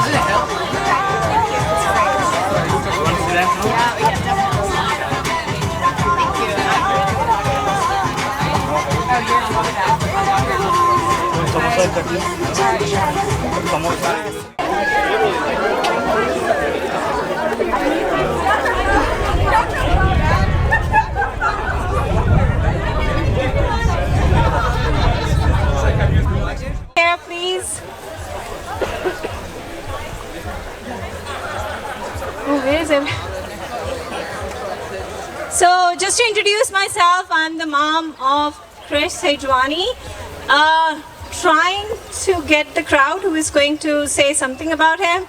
Here, please. Oh, where is it? So, just to introduce myself, I'm the mom of KRISH Sejwani. Trying to get the crowd who is going to say something about him.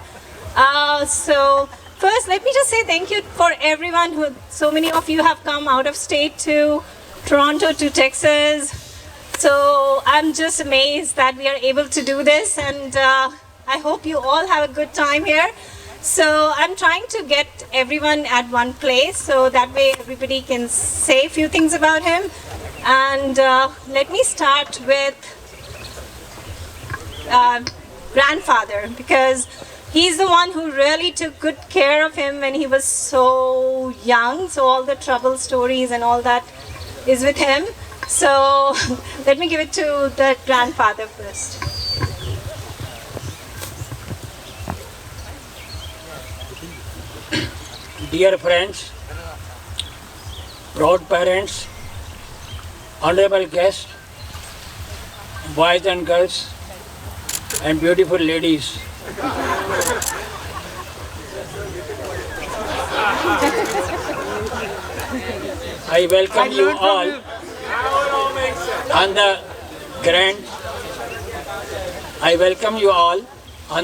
So first, let me just say thank you for everyone who, so many of you have come out of state to Toronto to Texas. So I'm just amazed that we are able to do this, and I hope you all have a good time here. So I'm trying to get everyone at one place so that way everybody can say a few things about him. And let me start with grandfather, because he's the one who really took good care of him when he was so young. So all the trouble stories and all that is with him. So let me give it to the grandfather first. Dear friends, proud parents, honorable guests, boys and girls, and beautiful ladies. I welcome you all on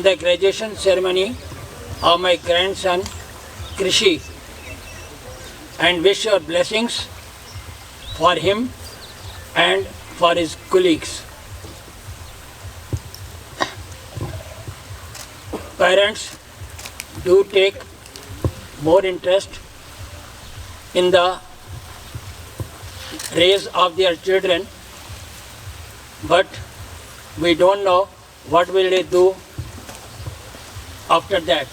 the graduation ceremony of my grandson KRISH, and wish your blessings for him and for his colleagues. Parents do take more interest in the raise of their children, but we don't know what will they do after that.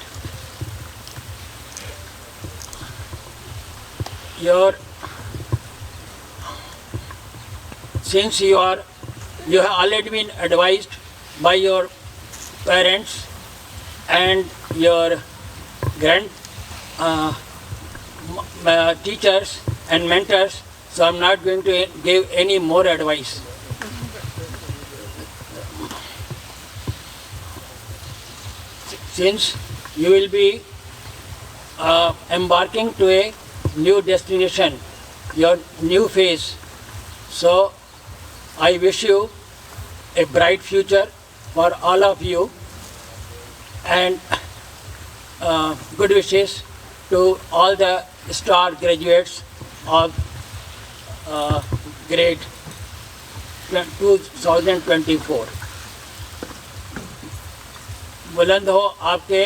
Since you have already been advised by your parents and your teachers and mentors, so I'm not going to give any more advice. Since you will be embarking to a new destination, your new phase, so I wish you a bright future for all of you, and good wishes to all the star graduates of grade 2024. बुलंद हो आपके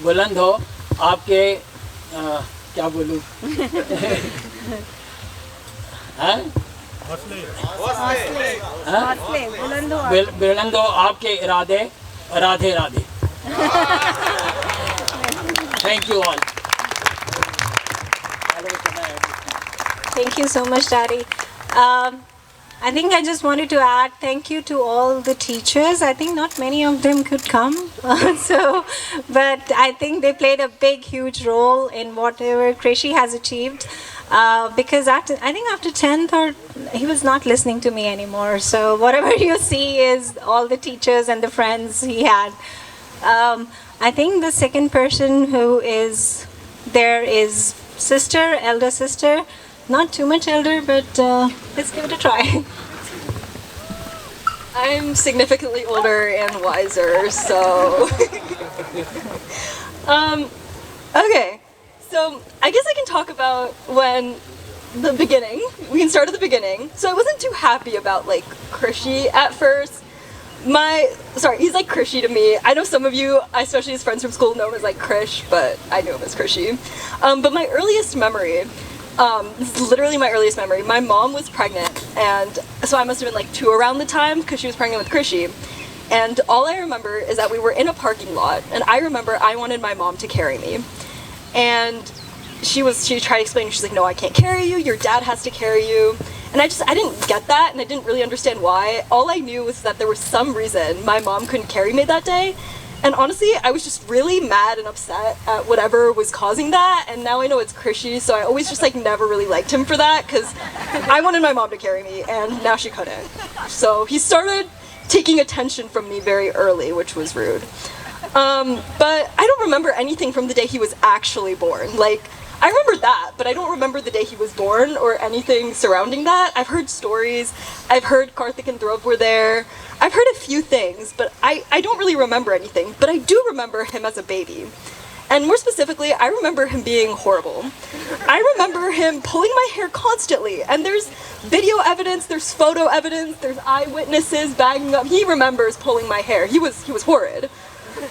बुलंद हो आपके क्या बोलूं बुलंद हो आपके इरादे Radhe Radhe. Thank you all. Thank you so much, Daddy. I think I just wanted to add thank you to all the teachers. I think not many of them could come, but I think they played a big, huge role in whatever KRISH has achieved. Because I think after 10th, or he was not listening to me anymore. So whatever you see is all the teachers and the friends he had. I think the second person who is there is sister, elder sister. Not too much elder, but let's give it a try. I'm significantly older and wiser, so... Okay, so I guess I can talk about the beginning. We can start at the beginning. So I wasn't too happy about, like, KRISH at first. He's like KRISH to me. I know some of you, especially his friends from school, know him as like KRISH, but I knew him as KRISH. But my earliest memory, this is literally my earliest memory. My mom was pregnant, and so I must have been like 2 around the time, because she was pregnant with KRISH. And all I remember is that we were in a parking lot, and I remember I wanted my mom to carry me. And she tried to explain, she's like, no, I can't carry you, your dad has to carry you. And I didn't get that, and I didn't really understand why. All I knew was that there was some reason my mom couldn't carry me that day. And honestly, I was just really mad and upset at whatever was causing that, and now I know it's KRISH, so I always just like never really liked him for that, because I wanted my mom to carry me, and now she couldn't. So he started taking attention from me very early, which was rude. But I don't remember anything from the day he was actually born. Like, I remember that, but I don't remember the day he was born or anything surrounding that. I've heard stories, I've heard Karthik and Dhruv were there, I've heard a few things, but I don't really remember anything. But I do remember him as a baby. And more specifically, I remember him being horrible. I remember him pulling my hair constantly, and there's video evidence, there's photo evidence, there's eyewitnesses backing up. He remembers pulling my hair. He was horrid.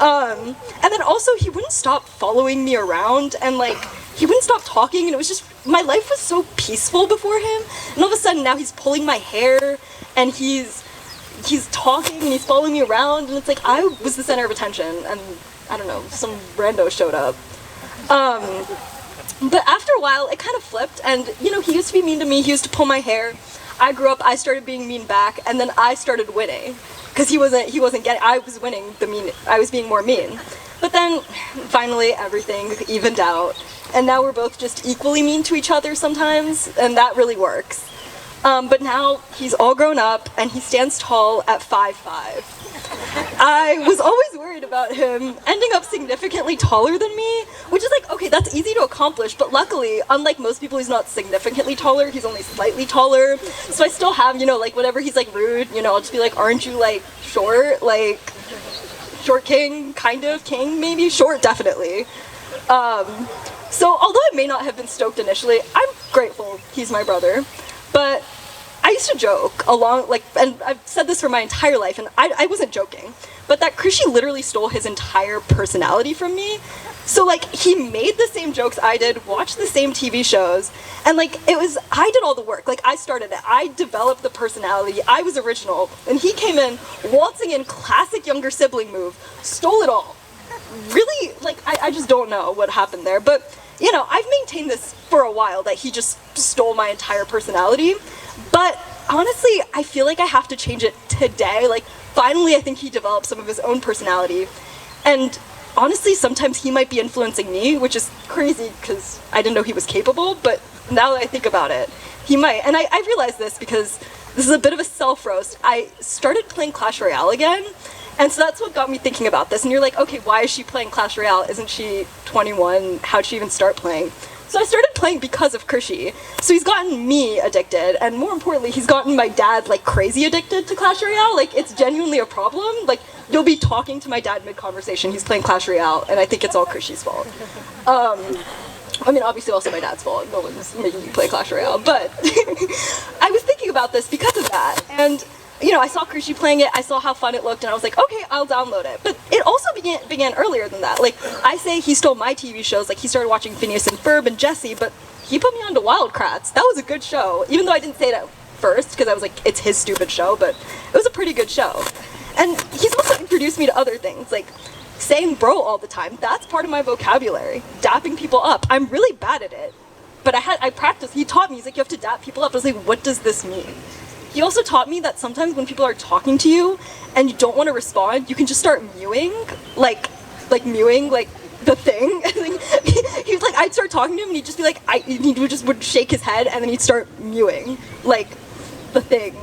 And then also he wouldn't stop following me around, and like he wouldn't stop talking, and it was just, my life was so peaceful before him, and all of a sudden now he's pulling my hair, and he's talking, and he's following me around, and it's like I was the center of attention, and I don't know, some rando showed up. But after a while it kind of flipped, and you know, he used to be mean to me, he used to pull my hair. I grew up, I started being mean back, and then I started winning. Because he wasn't getting, I was winning I was being more mean. But then, finally, everything evened out, and now we're both just equally mean to each other sometimes, and that really works. But now, he's all grown up, and he stands tall at 5'5". I was always worried about him ending up significantly taller than me, which is like, okay, that's easy to accomplish, but luckily, unlike most people, he's not significantly taller, he's only slightly taller, so I still have, you know, like, whenever he's, like, rude, you know, I'll just be like, aren't you, like, short? Like, short king, kind of, king, maybe? Short, definitely. So, although I may not have been stoked initially, I'm grateful he's my brother, but I used to joke along, like, and I've said this for my entire life, and I wasn't joking, but that KRISH literally stole his entire personality from me. So, like, he made the same jokes I did, watched the same TV shows, and, like, I did all the work. Like, I started it. I developed the personality. I was original. And he came in, waltzing in classic younger sibling move, stole it all. Really, like, I just don't know what happened there. But, you know, I've maintained this for a while, that he just stole my entire personality. But honestly, I feel like I have to change it today. Like, finally, I think he developed some of his own personality. And honestly, sometimes he might be influencing me, which is crazy because I didn't know he was capable, but now that I think about it, he might. And I realized this because this is a bit of a self-roast. I started playing Clash Royale again, and so that's what got me thinking about this. And you're like, okay, why is she playing Clash Royale? Isn't she 21? How'd she even start playing? So I started playing because of KRISH. So he's gotten me addicted, and more importantly, he's gotten my dad like crazy addicted to Clash Royale. Like, it's genuinely a problem. Like, you'll be talking to my dad mid-conversation, he's playing Clash Royale, and I think it's all KRISH's fault. I mean, obviously also my dad's fault, no one's making me play Clash Royale, but I was thinking about this because of that, and you know, I saw KRISH playing it, I saw how fun it looked, and I was like, okay, I'll download it. But it also began earlier than that. Like, I say he stole my TV shows, like he started watching Phineas and Ferb and Jessie, but he put me onto Wildcrats. That was a good show, even though I didn't say it at first, because I was like, it's his stupid show, but it was a pretty good show. And he's also introduced me to other things, like saying bro all the time. That's part of my vocabulary. Dapping people up. I'm really bad at it. But I practiced. He taught me. He's like, you have to dap people up. I was like, what does this mean? He also taught me that sometimes when people are talking to you and you don't want to respond, you can just start mewing, like mewing, like the thing. He was like, I'd start talking to him and he'd just be like, he would shake his head and then he'd start mewing, like the thing.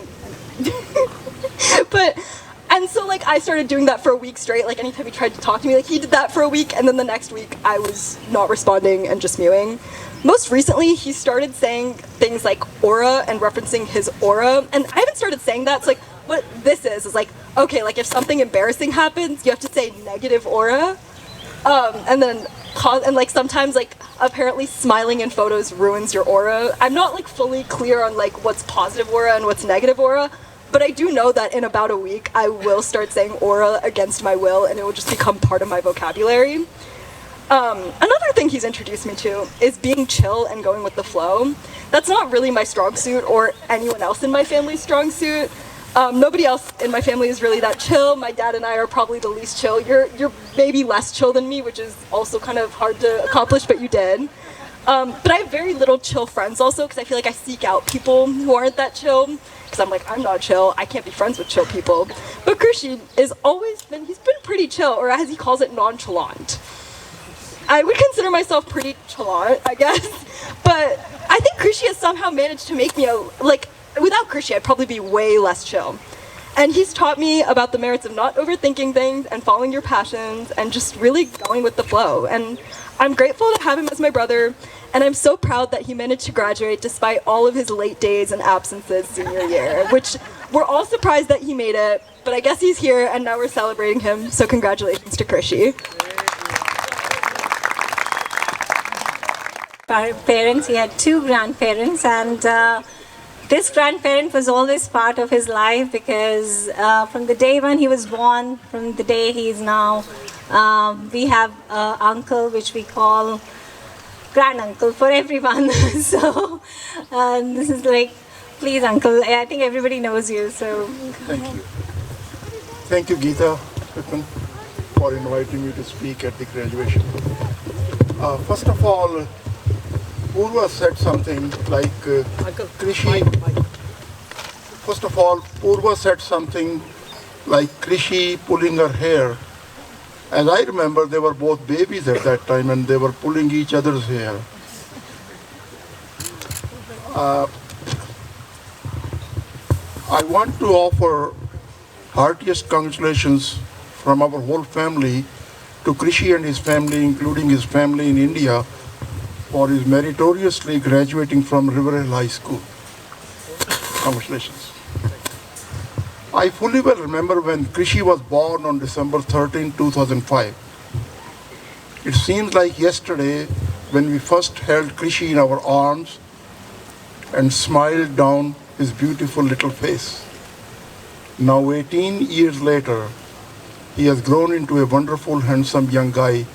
And so like I started doing that for a week straight, like anytime he tried to talk to me, like he did that for a week, and then the next week I was not responding and just mewing. Most recently, he started saying things like aura and referencing his aura, and I haven't started saying that, so like what this is like, okay, like if something embarrassing happens, you have to say negative aura, and like sometimes like apparently smiling in photos ruins your aura. I'm not like fully clear on like what's positive aura and what's negative aura, but I do know that in about a week I will start saying aura against my will, and it will just become part of my vocabulary. Another thing he's introduced me to is being chill and going with the flow. That's not really my strong suit or anyone else in my family's strong suit, Nobody else in my family is really that chill. My dad and I are probably the least chill. You're maybe less chill than me, which is also kind of hard to accomplish, but you did. But I have very little chill friends also, because I feel like I seek out people who aren't that chill, because I'm like, I'm not chill, I can't be friends with chill people. But Krishi he's been pretty chill, or as he calls it, nonchalant. I would consider myself pretty chalant, I guess, but I think Krishi has somehow managed to make me without Krishi, I'd probably be way less chill. And he's taught me about the merits of not overthinking things and following your passions and just really going with the flow. And I'm grateful to have him as my brother, and I'm so proud that he managed to graduate despite all of his late days and absences senior year, which we're all surprised that he made it, but I guess he's here and now we're celebrating him, so congratulations to Krishi. Our parents, he had 2 grandparents, and this grandparent was always part of his life, because from the day when he was born, from the day he is now, we have an uncle which we call grand uncle for everyone. So this is like, please uncle, I think everybody knows you, so. Thank you. Thank you, Geeta, for inviting me to speak at the graduation. First of all, Purva said something like Krishi. First of all, Purva said something like Krishi pulling her hair. As I remember, they were both babies at that time and they were pulling each other's hair. I want to offer heartiest congratulations from our whole family to Krishi and his family, including his family in India, for his meritoriously graduating from River Hill High School. Congratulations. I fully well remember when Krishi was born on December 13, 2005. It seems like yesterday when we first held Krishi in our arms and smiled down his beautiful little face. Now 18 years later, he has grown into a wonderful, handsome young guy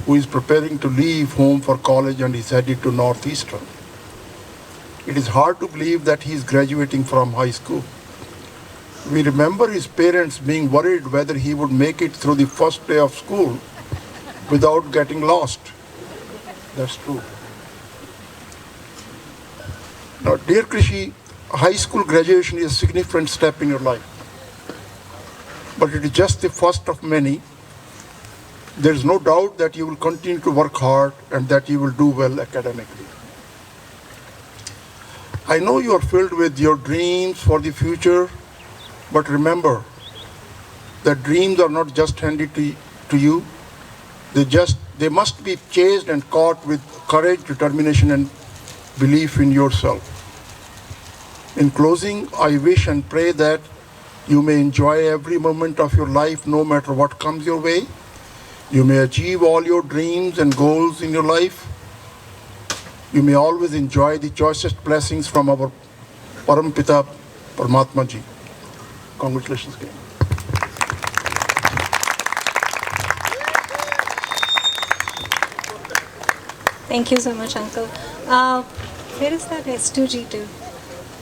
who is preparing to leave home for college and is headed to Northeastern. It is hard to believe that he is graduating from high school. We remember his parents being worried whether he would make it through the first day of school without getting lost. That's true. Now, dear Krishi, high school graduation is a significant step in your life. But it is just the first of many. There is no doubt that you will continue to work hard and that you will do well academically. I know you are filled with your dreams for the future, but remember that dreams are not just handed to you. They must be chased and caught with courage, determination, and belief in yourself. In closing, I wish and pray that you may enjoy every moment of your life, no matter what comes your way. You may achieve all your dreams and goals in your life. You may always enjoy the choicest blessings from our Parampita Paramatma Ji. Congratulations again. Thank you so much, Uncle. Where is that S2G2?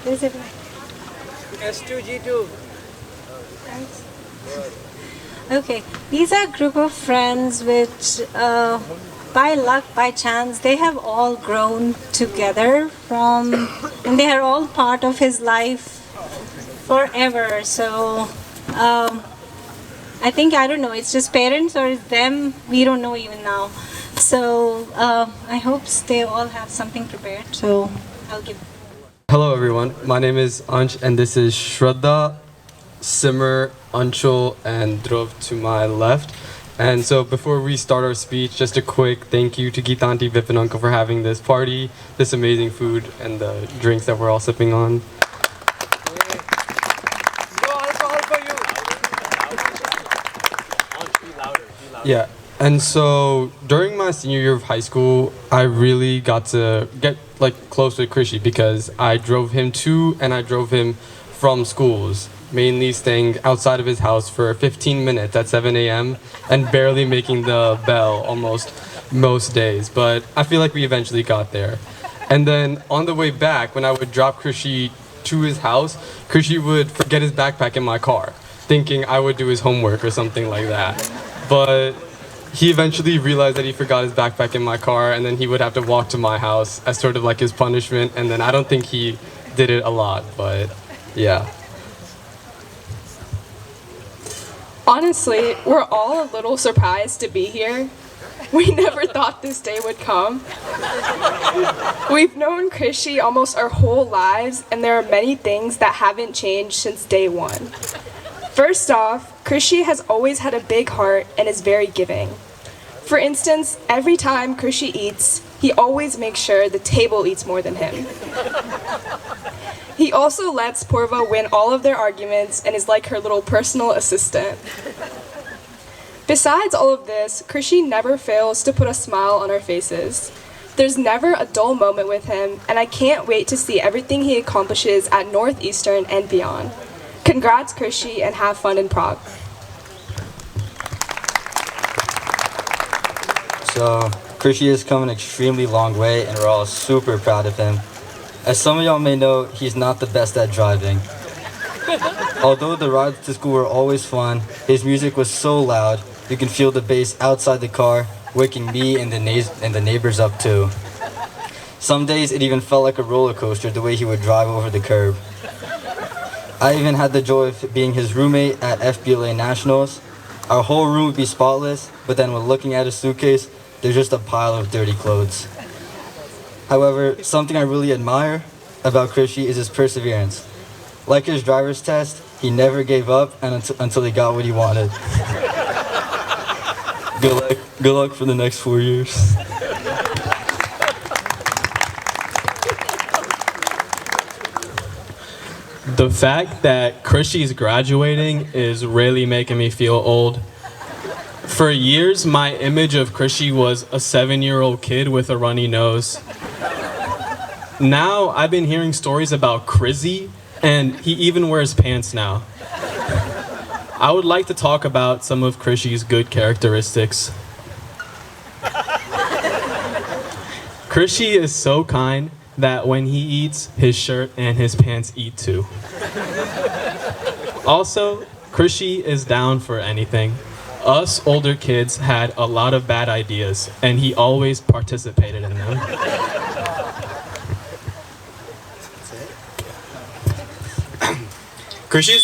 Where is it? S2G2. Thanks. Okay, these are a group of friends which, by luck, by chance, they have all grown together and they are all part of his life forever. So, I think, I don't know, it's just parents or it's them, we don't know even now. So, I hope they all have something prepared, so I'll give. Hello everyone, my name is Ansh and this is Shraddha, Simmer, Anshul, and Dhruv to my left. And so before we start our speech, just a quick thank you to Geetanti, Vip and Uncle for having this party, this amazing food, and the drinks that we're all sipping on. Yeah, and so during my senior year of high school, I really got to get close with Krishi because I drove him to and I drove him from schools, mainly staying outside of his house for 15 minutes at 7 a.m. and barely making the bell almost most days. But I feel like we eventually got there. And then on the way back, when I would drop Krishi to his house, Krishi would forget his backpack in my car, thinking I would do his homework or something like that. But he eventually realized that he forgot his backpack in my car, and then he would have to walk to my house as sort of like his punishment. And then I don't think he did it a lot, but yeah. Honestly, we're all a little surprised to be here. We never thought this day would come. We've known Krishi almost our whole lives, and there are many things that haven't changed since day one. First off, Krishi has always had a big heart and is very giving. For instance, every time Krishi eats, he always makes sure the table eats more than him. He also lets Purva win all of their arguments and is like her little personal assistant. Besides all of this, Krishi never fails to put a smile on our faces. There's never a dull moment with him, and I can't wait to see everything he accomplishes at Northeastern and beyond. Congrats, Krishi, and have fun in Prague. So, Krishi has come an extremely long way, and we're all super proud of him. As some of y'all may know, he's not the best at driving. Although the rides to school were always fun, his music was so loud, you can feel the bass outside the car, waking me and the neighbors up too. Some days it even felt like a roller coaster the way he would drive over the curb. I even had the joy of being his roommate at FBLA Nationals. Our whole room would be spotless, but then when looking at his suitcase, there's just a pile of dirty clothes. However, something I really admire about Krishi is his perseverance. Like his driver's test, he never gave up until he got what he wanted. Good luck for the next 4 years. The fact that Krishi's graduating is really making me feel old. For years, my image of Krishi was a 7-year-old kid with a runny nose. Now, I've been hearing stories about Krizzy, and he even wears pants now. I would like to talk about some of Krishi's good characteristics. Krishi is so kind that when he eats, his shirt and his pants eat too. Also, Krishi is down for anything. Us older kids had a lot of bad ideas, and he always participated in them. Krishi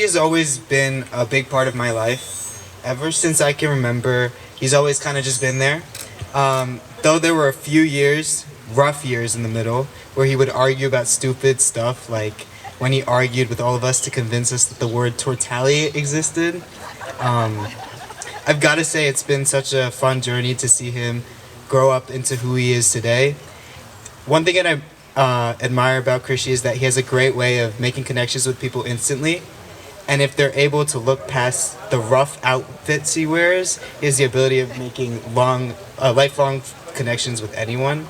has always been a big part of my life. Ever since I can remember, he's always kind of just been there. Though there were a few years, rough years in the middle, where he would argue about stupid stuff, like when he argued with all of us to convince us that the word tortally existed. I've got to say it's been such a fun journey to see him grow up into who he is today. One thing that I admire about Krishi is that he has a great way of making connections with people instantly. And if they're able to look past the rough outfits he wears, he has the ability of making lifelong connections with anyone.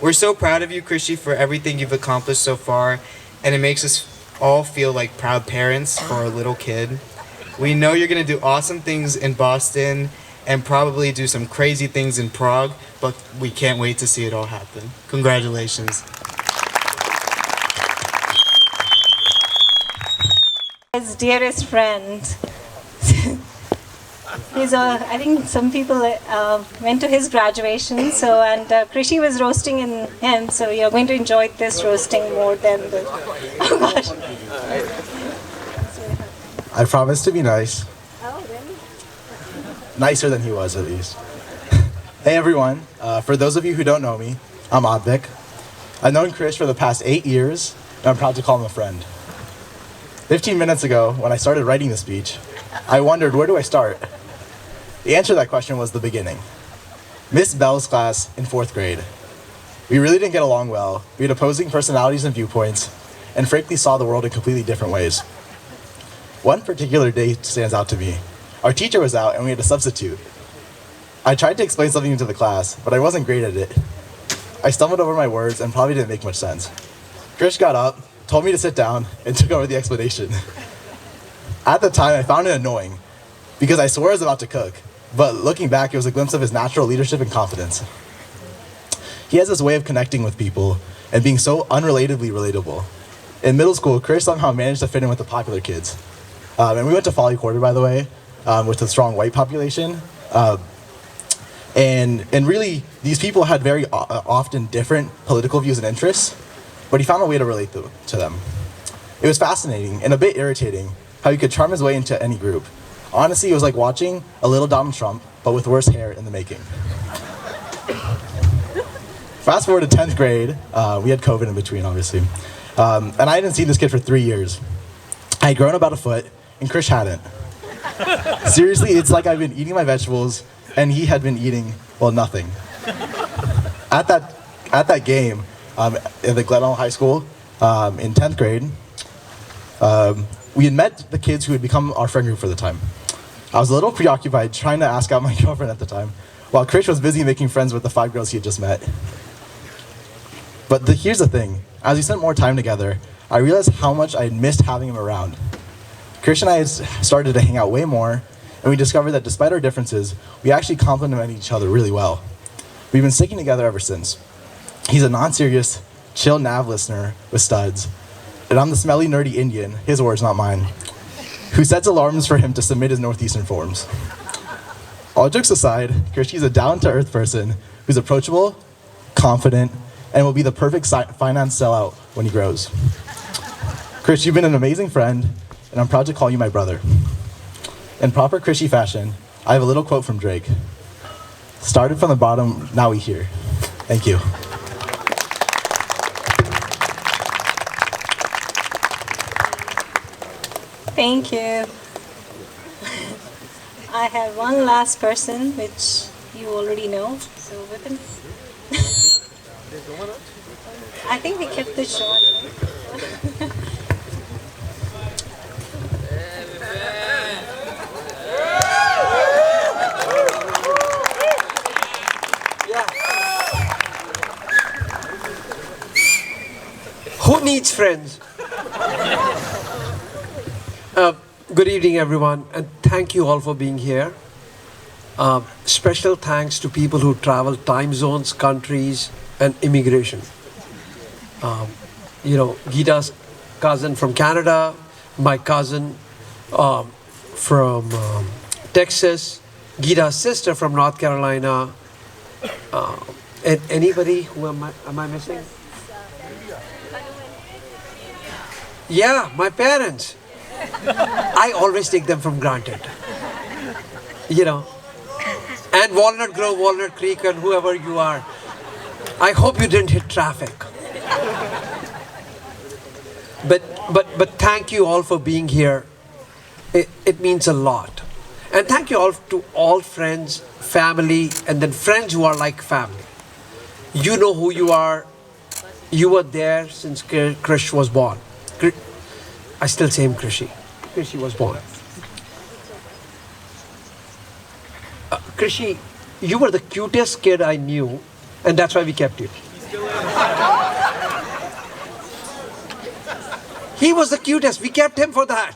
We're so proud of you, Krishi, for everything you've accomplished so far, and it makes us all feel like proud parents for our little kid. We know you're going to do awesome things in Boston and probably do some crazy things in Prague, but we can't wait to see it all happen. Congratulations. His dearest friend. I think some people went to his graduation, and Krishi was roasting in him, so you're going to enjoy this roasting more than the. Oh gosh. I promised to be nice. Oh, really? Nicer than he was, at least. Hey everyone, for those of you who don't know me, I'm Advik. I've known Krish for the past 8 years, and I'm proud to call him a friend. 15 minutes ago, when I started writing the speech, I wondered, where do I start? The answer to that question was the beginning. Miss Bell's class in 4th grade. We really didn't get along well. We had opposing personalities and viewpoints, and frankly saw the world in completely different ways. One particular day stands out to me. Our teacher was out and we had a substitute. I tried to explain something to the class, but I wasn't great at it. I stumbled over my words and probably didn't make much sense. Krish got up, told me to sit down, and took over the explanation. At the time, I found it annoying, because I swore I was about to cook, but looking back, it was a glimpse of his natural leadership and confidence. He has this way of connecting with people, and being so unrelatably relatable. In middle school, Krish somehow managed to fit in with the popular kids. And we went to Folly Quarter, by the way, with a strong white population. And really, these people had very often different political views and interests, but he found a way to relate to them. It was fascinating and a bit irritating how he could charm his way into any group. Honestly, it was like watching a little Donald Trump, but with worse hair in the making. Fast forward to 10th grade, we had COVID in between, obviously. And I hadn't seen this kid for 3 years. I had grown about a foot, and Krish hadn't. Seriously, it's like I've been eating my vegetables, and he had been eating, well, nothing. At that game, at the Glenelg High School, in 10th grade, we had met the kids who had become our friend group for the time. I was a little preoccupied trying to ask out my girlfriend at the time, while Krish was busy making friends with the 5 girls he had just met. But here's the thing. As we spent more time together, I realized how much I had missed having him around. Krish and I had started to hang out way more, and we discovered that despite our differences, we actually complemented each other really well. We've been sticking together ever since. He's a non-serious, chill nav listener with studs, and I'm the smelly, nerdy Indian, his words, not mine, who sets alarms for him to submit his Northeastern forms. All jokes aside, Krish is a down-to-earth person who's approachable, confident, and will be the perfect finance sellout when he grows. Krish, you've been an amazing friend, and I'm proud to call you my brother. In proper Krishy fashion, I have a little quote from Drake. Started from the bottom, now we here. Thank you. Thank you. I have one last person, which you already know, so with him. I think we kept this short. Right? Who needs friends? Good evening, everyone, and thank you all for being here. Special thanks to people who travel time zones, countries, and immigration. Gita's cousin from Canada, my cousin from Texas, Gita's sister from North Carolina, and anybody who am I missing? Yeah, my parents. I always take them for granted. And Walnut Grove, Walnut Creek, and whoever you are. I hope you didn't hit traffic. But thank you all for being here. It means a lot. And thank you all to all friends, family, and then friends who are like family. You know who you are. You were there since Krish was born. I still say him Krishy. Krishy was born. Krishy, you were the cutest kid I knew, and that's why we kept you. He was the cutest. We kept him for that.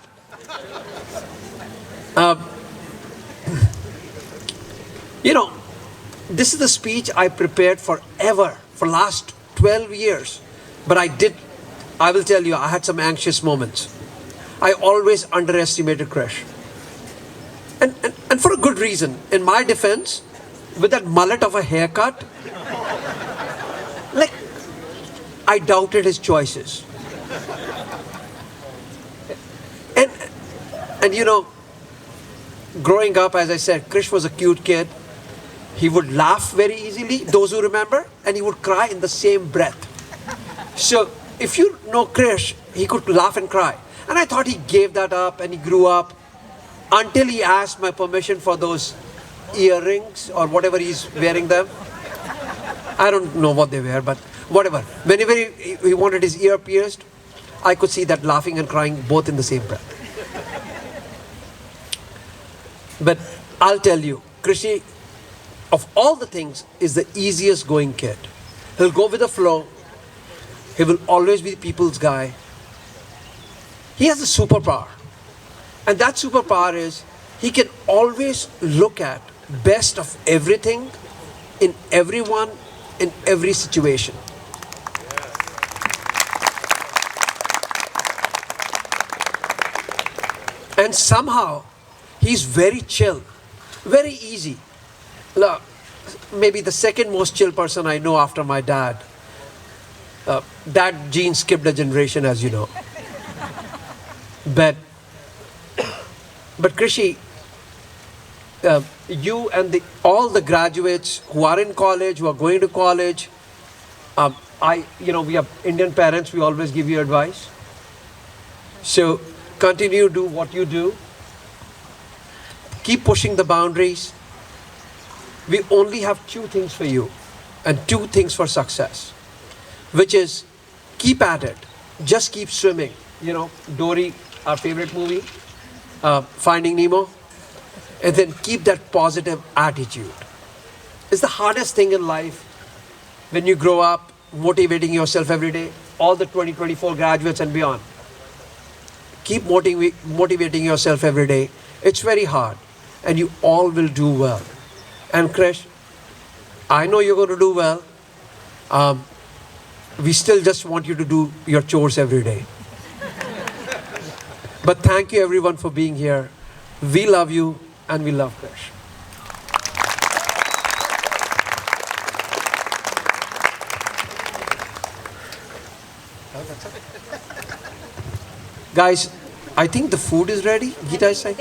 This is the speech I prepared forever, for last 12 years. But I will tell you, I had some anxious moments. I always underestimated Krish. And for a good reason. In my defense, with that mullet of a haircut, I doubted his choices. And growing up, as I said, Krish was a cute kid. He would laugh very easily, those who remember, and he would cry in the same breath. So if you know Krish, he could laugh and cry. And I thought he gave that up and he grew up until he asked my permission for those earrings or whatever he's wearing them. I don't know what they were, but whatever. Whenever he wanted his ear pierced, I could see that laughing and crying both in the same breath. But I'll tell you, Krishy, of all the things, is the easiest going kid. He'll go with the flow. He will always be people's guy. He has a superpower. And that superpower is he can always look at best of everything in everyone in every situation. And somehow, he's very chill, very easy. Look, maybe the second most chill person I know after my dad. That gene skipped a generation, as you know. But Krishi, you and all the graduates who are in college, who are going to college, we have Indian parents, we always give you advice. So continue to do what you do. Keep pushing the boundaries. We only have two things for you and two things for success, which is keep at it. Just keep swimming. Dory, our favorite movie, Finding Nemo. And then keep that positive attitude. It's the hardest thing in life when you grow up, motivating yourself every day, all the 2024 graduates and beyond. Keep motivating yourself every day. It's very hard, and you all will do well. And KRISH, I know you're going to do well. We still just want you to do your chores every day. But thank you everyone for being here. We love you and we love KRISH. Guys, I think the food is ready. Gita is saying.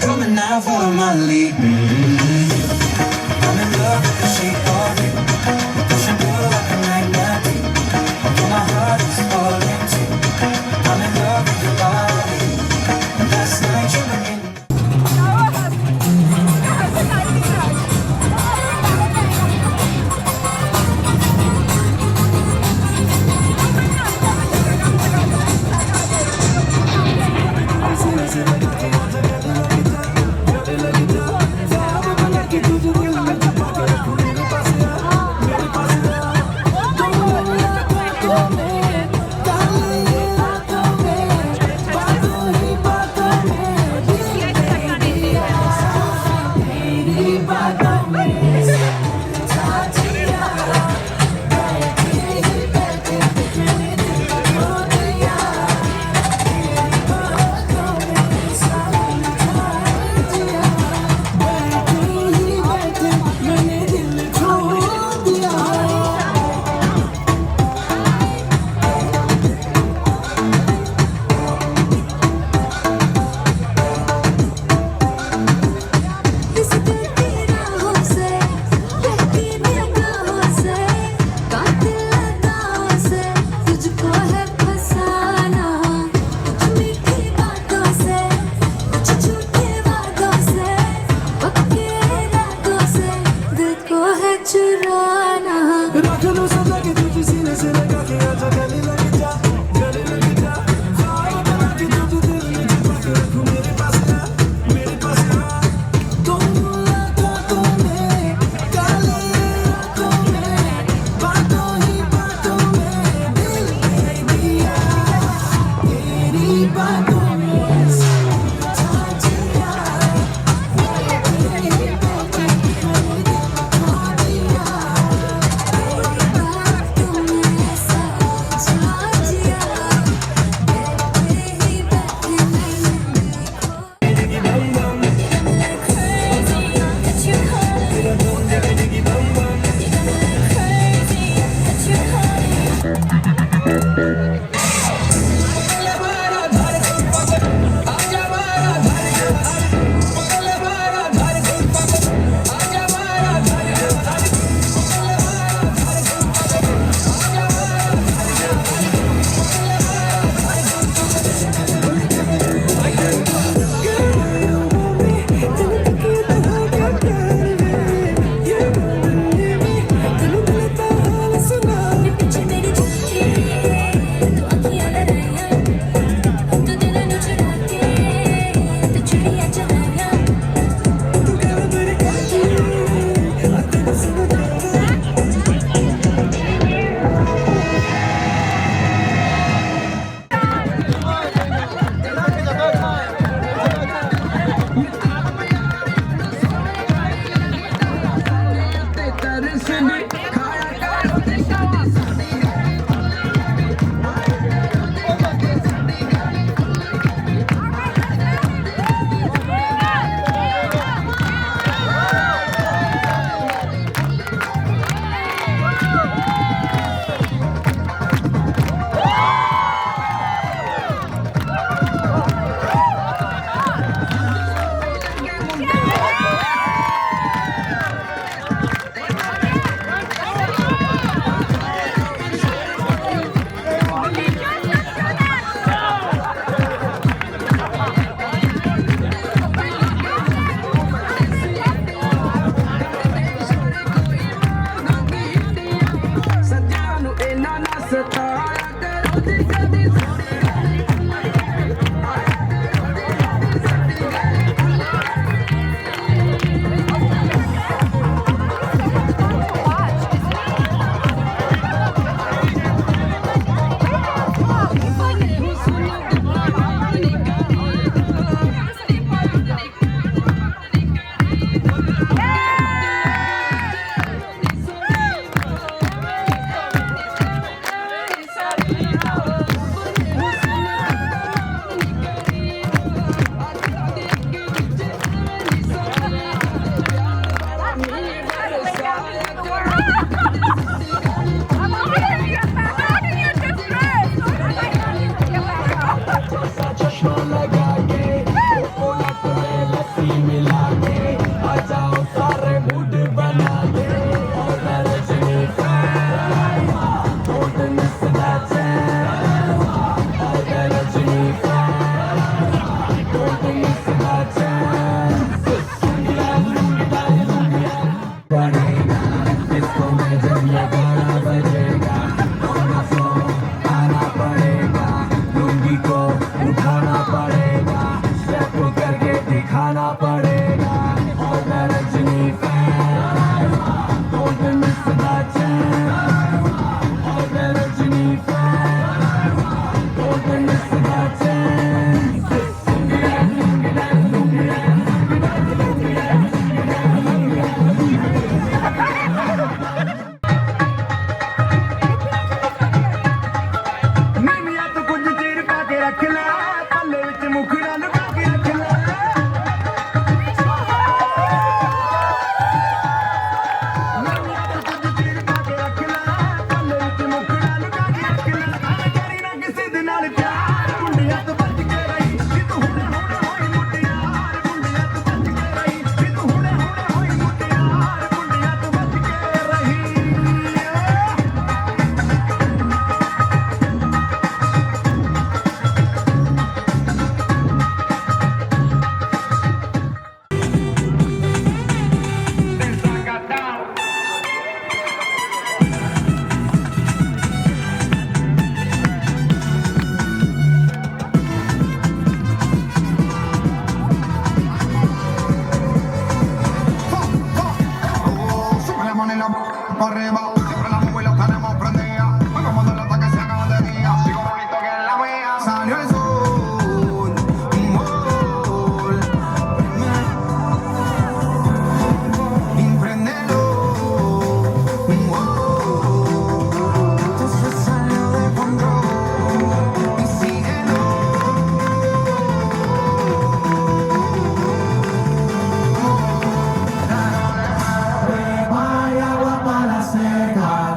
Coming now for my lead. I'm in love with the shape of you. Pushing through like a magnet. Although my heart is falling too. I'm in love with your body. Last night you were in.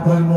Todo el mundo